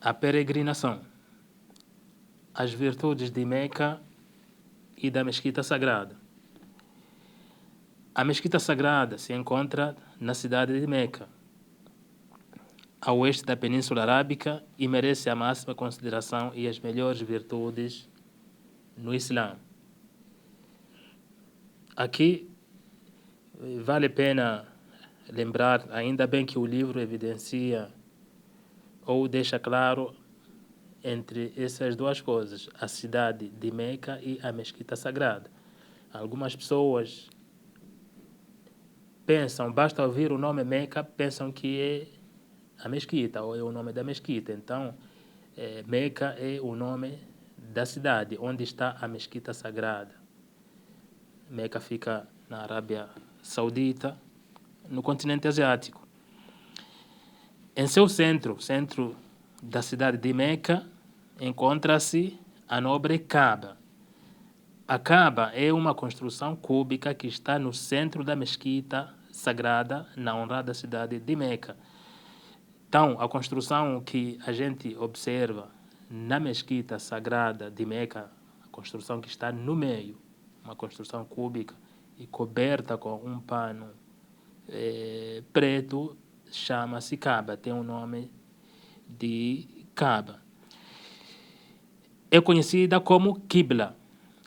a peregrinação, as virtudes de Meca e da Mesquita Sagrada. A Mesquita Sagrada se encontra na cidade de Meca, a oeste da Península Arábica, e merece a máxima consideração e as melhores virtudes no Islã. Aqui vale a pena lembrar, ainda bem que o livro evidencia ou deixa claro entre essas duas coisas, a cidade de Meca e a Mesquita Sagrada. Algumas pessoas pensam, basta ouvir o nome Meca, pensam que é a mesquita ou é o nome da mesquita. Então, Meca é o nome da cidade onde está a Mesquita Sagrada. Meca fica na Arábia Saudita, no continente asiático. Em seu centro da cidade de Meca, encontra-se a nobre Kaaba. A Kaaba é uma construção cúbica que está no centro da Mesquita Sagrada, na honrada cidade de Meca. Então, a construção que a gente observa na Mesquita Sagrada de Meca, a construção que está no meio, uma construção cúbica e coberta com um pano preto, chama-se Kaaba, tem o nome de Kaaba. É conhecida como Qibla,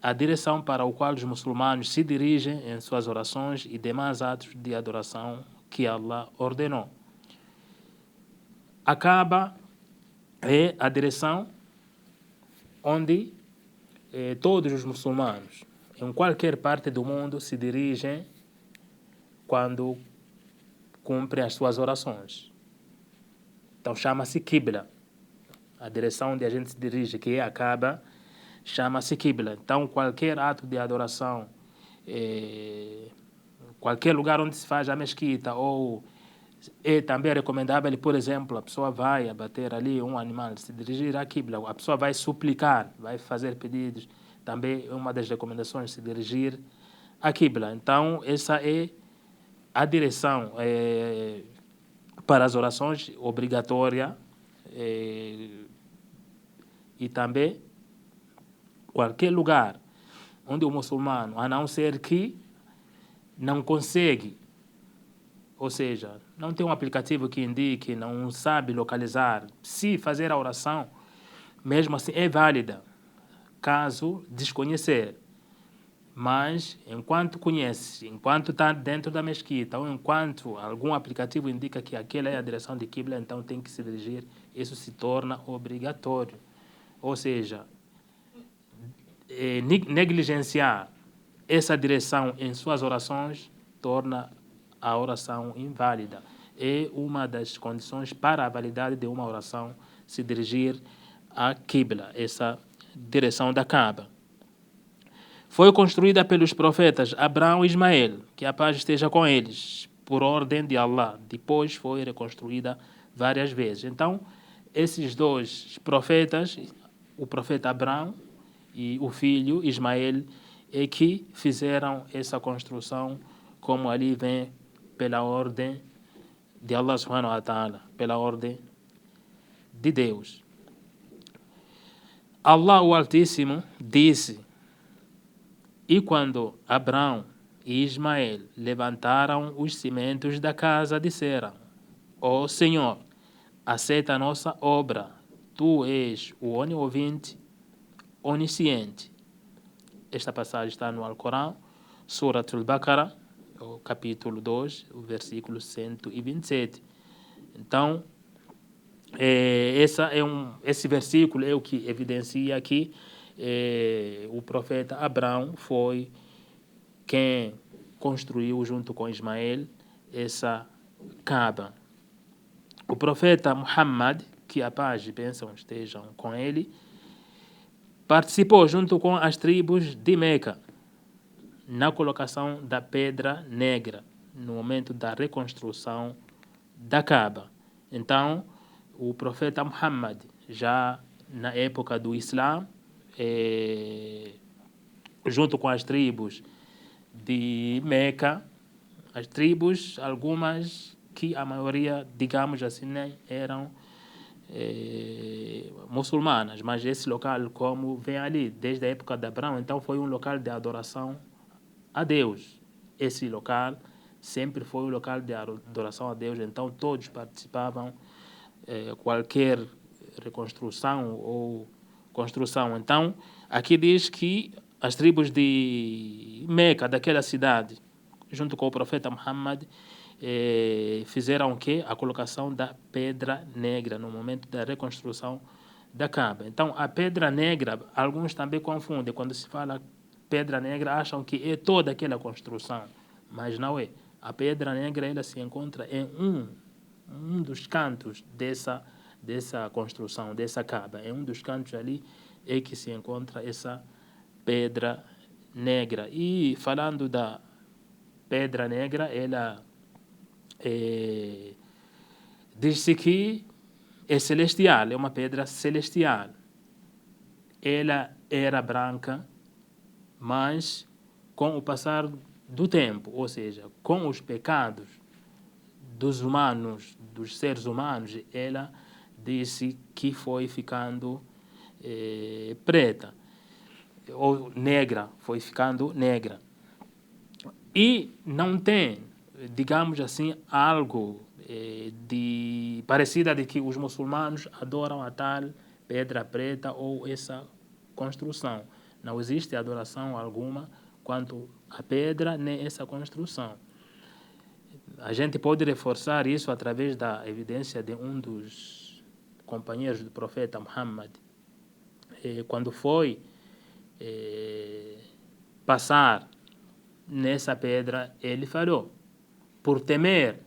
a direção para a qual os muçulmanos se dirigem em suas orações e demais atos de adoração que Allah ordenou. A Kaaba é a direção onde todos os muçulmanos, em qualquer parte do mundo, se dirigem quando cumprem as suas orações. Então chama-se Qibla. A direção onde a gente se dirige, que é a Kaaba, chama-se Qibla. Então qualquer ato de adoração, qualquer lugar onde se faz a mesquita, ou é também recomendável, por exemplo, a pessoa vai abater ali um animal, se dirigir à Qibla, a pessoa vai suplicar, vai fazer pedidos, também é uma das recomendações, se dirigir à Qibla. Então essa é a direção para as orações obrigatória, e também qualquer lugar onde o muçulmano, a não ser que não consegue, ou seja, não tem um aplicativo que indique, não sabe localizar, se fazer a oração, mesmo assim é válida, caso desconhecer. Mas, enquanto conhece, enquanto está dentro da mesquita, ou enquanto algum aplicativo indica que aquela é a direção de Qibla, então tem que se dirigir, isso se torna obrigatório. Ou seja, negligenciar essa direção em suas orações torna a oração inválida. É uma das condições para a validade de uma oração se dirigir à Qibla, essa direção da Kaaba. Foi construída pelos profetas Abraão e Ismael, que a paz esteja com eles, por ordem de Allah. Depois foi reconstruída várias vezes. Então, esses dois profetas, o profeta Abraão e o filho Ismael, é que fizeram essa construção, como ali vem pela ordem de Allah subhanahu wa ta'ala, pela ordem de Deus. Allah o Altíssimo disse: e quando Abraão e Ismael levantaram os cimentos da casa, disseram: ó Senhor, aceita a nossa obra, tu és o onisciente, onisciente. Esta passagem está no Alcorão, Surat al-Baqarah, o capítulo 2, o versículo 127. Então, esse versículo é o que evidencia que o profeta Abraão foi quem construiu junto com Ismael essa Kaaba. O profeta Muhammad, que a paz e bênção estejam com ele, participou junto com as tribos de Meca na colocação da pedra negra no momento da reconstrução da Kaaba. Então, o profeta Muhammad, já na época do Islã, junto com as tribos de Meca, as tribos, algumas que a maioria, digamos assim, nem eram muçulmanas, mas esse local, como vem ali, desde a época de Abraão, então foi um local de adoração a Deus. Esse local sempre foi um local de adoração a Deus, então todos participavam, qualquer reconstrução ou construção. Então, aqui diz que as tribos de Meca, daquela cidade, junto com o profeta Muhammad, fizeram o quê? A colocação da pedra negra no momento da reconstrução da Kaaba. Então, a pedra negra, alguns também confundem. Quando se fala pedra negra, acham que é toda aquela construção, mas não é. A pedra negra ela se encontra em um dos cantos dessa construção, dessa Kaaba. Em um dos cantos ali é que se encontra essa pedra negra. E falando da pedra negra, ela diz-se que é celestial, é uma pedra celestial. Ela era branca, mas com o passar do tempo, ou seja, com os pecados dos humanos, dos seres humanos, ela disse que foi ficando preta, ou negra, foi ficando negra. E não tem, digamos assim, algo parecida de que os muçulmanos adoram a tal pedra preta ou essa construção. Não existe adoração alguma quanto à pedra nem essa construção. A gente pode reforçar isso através da evidência de um dos companheiros do profeta Muhammad. Quando foi passar nessa pedra, ele falou, por temer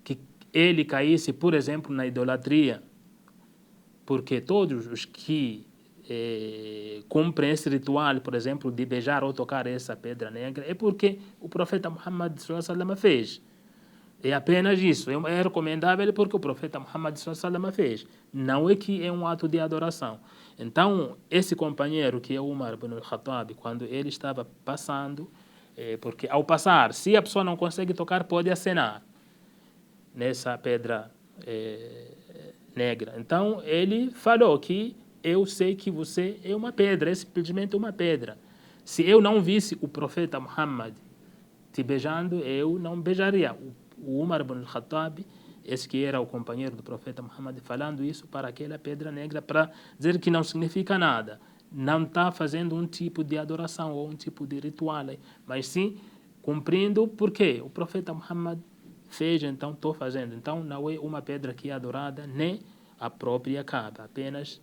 que ele caísse, por exemplo, na idolatria, porque todos os que cumprem esse ritual, por exemplo, de beijar ou tocar essa pedra negra, é porque o profeta Muhammad sallallahu alaihi wasallam fez. É apenas isso. É recomendável porque o profeta Muhammad sallallahu alaihi wasallam fez. Não é que é um ato de adoração. Então, esse companheiro que é Umar ibn al-Khattab, quando ele estava passando, porque ao passar, se a pessoa não consegue tocar, pode acenar nessa pedra negra. Então, ele falou que eu sei que você é uma pedra, é simplesmente uma pedra. Se eu não visse o profeta Muhammad te beijando, eu não beijaria. O Umar ibn al-Khattab, esse que era o companheiro do profeta Muhammad, falando isso para aquela pedra negra, para dizer que não significa nada. Não está fazendo um tipo de adoração ou um tipo de ritual, mas sim cumprindo porque o profeta Muhammad fez, então estou fazendo. Então não é uma pedra que é adorada, nem a própria Kaaba, apenas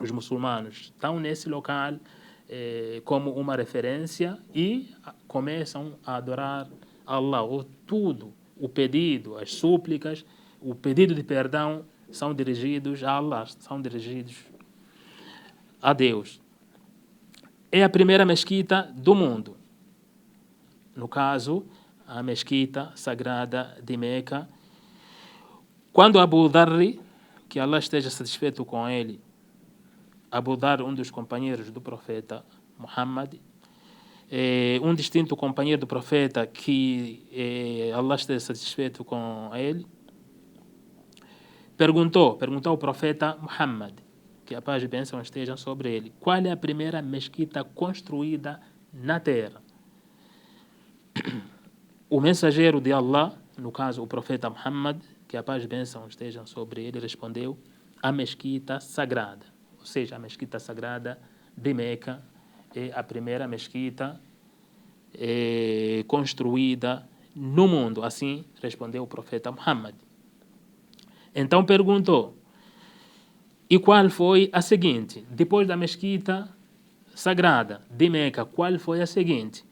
os muçulmanos estão nesse local como uma referência e começam a adorar Allah, ou tudo, o pedido, as súplicas, o pedido de perdão são dirigidos a Allah, são dirigidos a Deus. É a primeira mesquita do mundo. No caso, a mesquita sagrada de Meca. Quando Abu Dharr, que Allah esteja satisfeito com ele, Abu Dharr, um dos companheiros do profeta Muhammad, um distinto companheiro do profeta que Allah esteja satisfeito com ele, perguntou ao profeta Muhammad, que a paz e bênção estejam sobre ele, qual é a primeira mesquita construída na terra? O mensageiro de Allah, no caso o profeta Muhammad, que a paz e bênção estejam sobre ele, respondeu, a mesquita sagrada, ou seja, a mesquita sagrada de Meca é a primeira mesquita construída no mundo. Assim respondeu o profeta Muhammad. Então perguntou, e qual foi a seguinte? Depois da mesquita sagrada de Meca, qual foi a seguinte?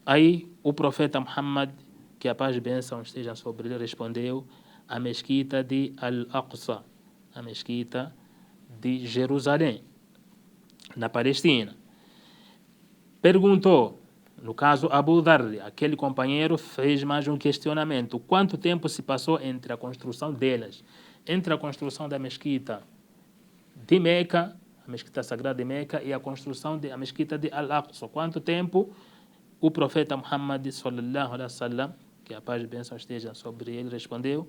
Aí o profeta Muhammad, que a paz e bênção estejam sobre ele, respondeu, a mesquita de Al-Aqsa, a mesquita de Jerusalém, na Palestina. Perguntou, no caso Abu Dharr, aquele companheiro fez mais um questionamento. Quanto tempo se passou entre a construção delas? Entre a construção da mesquita de Meca, a mesquita sagrada de Meca, e a construção da mesquita de Al-Aqsa. Quanto tempo? O profeta Muhammad sallallahu alaihi wasallam, que a paz e bênção esteja sobre ele, respondeu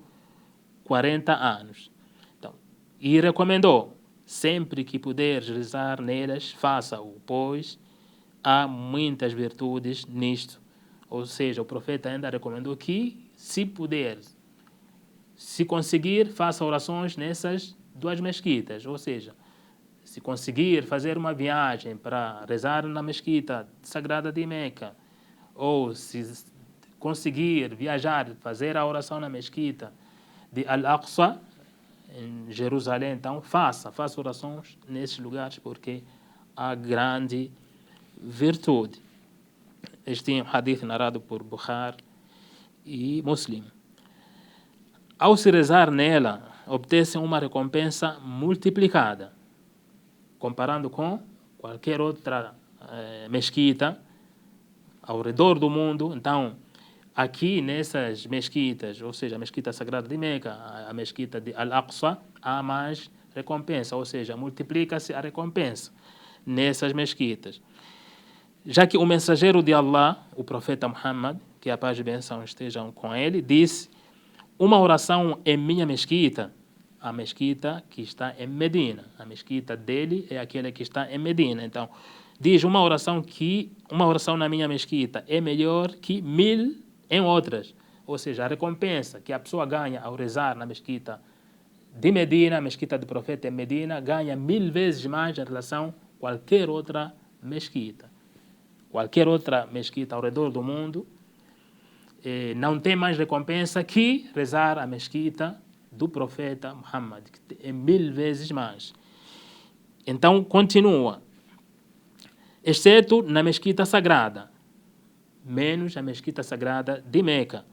40 anos. Então, E recomendou, sempre que puderes rezar nelas, faça-o, pois há muitas virtudes nisto. Ou seja, o profeta ainda recomendou que, se puder, se conseguir, faça orações nessas duas mesquitas. Ou seja, se conseguir fazer uma viagem para rezar na mesquita sagrada de Meca, ou se conseguir viajar, fazer a oração na mesquita de Al-Aqsa, em Jerusalém, então faça orações nesses lugares, porque há grande virtude. Este é um hadith narrado por Bukhari e Muslim. Ao se rezar nela, obtém-se uma recompensa multiplicada, comparando com qualquer outra mesquita ao redor do mundo. Então, aqui nessas mesquitas, ou seja, a mesquita sagrada de Meca, a mesquita de Al-Aqsa, há mais recompensa, ou seja, multiplica-se a recompensa nessas mesquitas. Já que o mensageiro de Allah, o profeta Muhammad, que a paz e bênção estejam com ele, disse: uma oração em minha mesquita, a mesquita que está em Medina, a mesquita dele é aquela que está em Medina. Então, diz uma oração na minha mesquita é melhor que 1000 em outras. Ou seja, a recompensa que a pessoa ganha ao rezar na mesquita de Medina, a mesquita do profeta em Medina, ganha 1000 vezes mais em relação a qualquer outra mesquita. Qualquer outra mesquita ao redor do mundo não tem mais recompensa que rezar a mesquita do profeta Muhammad, que é 1000 vezes mais. Então, continua. Exceto na mesquita sagrada, menos a mesquita sagrada de Meca.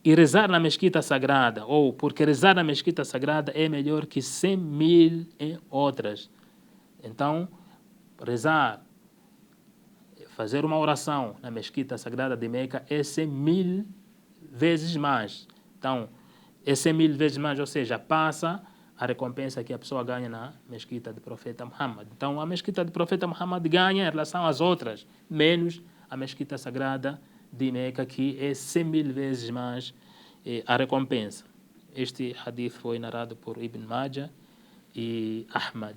E rezar na mesquita sagrada, ou porque rezar na mesquita sagrada é melhor que 100.000 em outras. Então, rezar, fazer uma oração na mesquita sagrada de Meca é 100.000 vezes mais. Então, é 100.000 vezes mais, ou seja, passa a recompensa que a pessoa ganha na mesquita do profeta Muhammad. Então, a mesquita do profeta Muhammad ganha em relação às outras, menos a mesquita sagrada de Meca, que é 100.000 vezes mais a recompensa. Este hadith foi narrado por Ibn Majah e Ahmad.